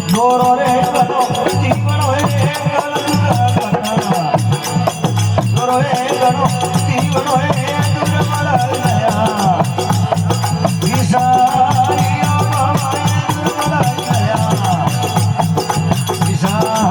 દોરો રે ગનો જીવન હોય દોરો રે ગનો જીવન હોય દુર્મળ દયા વિસારીઓ દુર્મળ દયા વિસારીઓ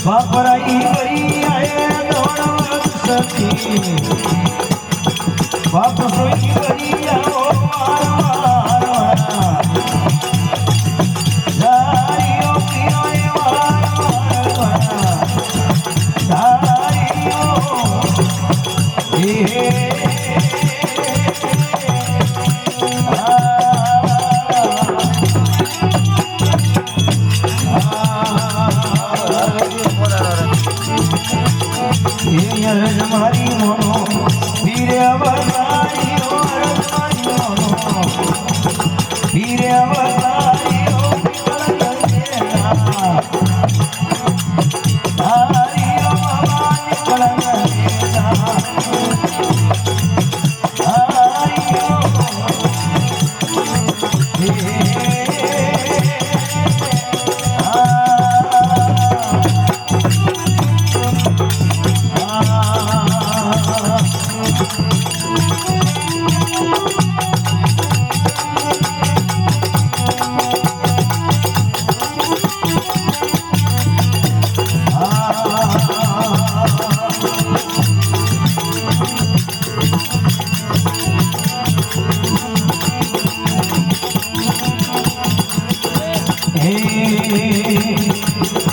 બાપરાઈ કરી આયે દોડ સતી બાપ સોઈ કરી આવો વારવાર જારીઓ પીરોય વારવાર જારીઓ મારી મોનો વીરે અવતારી મોનો વીરે અવતારી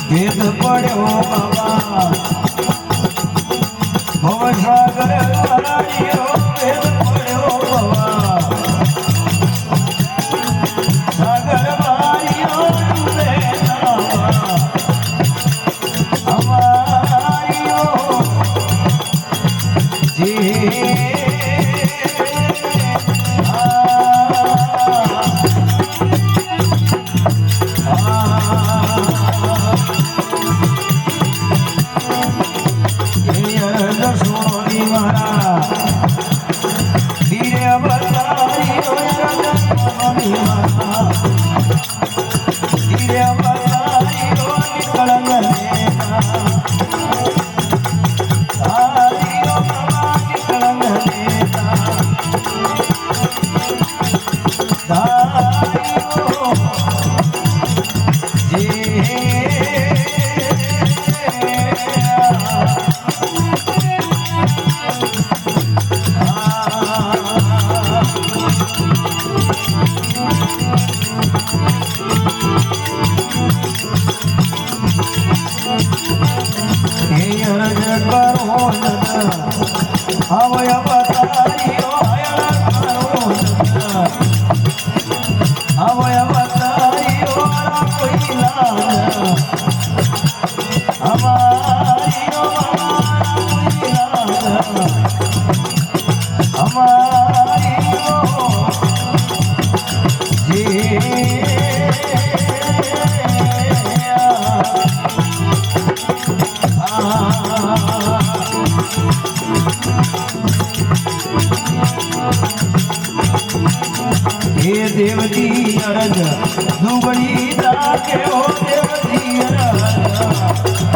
ભેદ પડ્યો બાબા ભવસાગર ભરાયો ભેદ પડ્યો બાબા સાગર માર્યો ડૂબે અમારીઓ हमारी હે દેવજી અરજ દુબળી રાખે હો દેવજી અરજ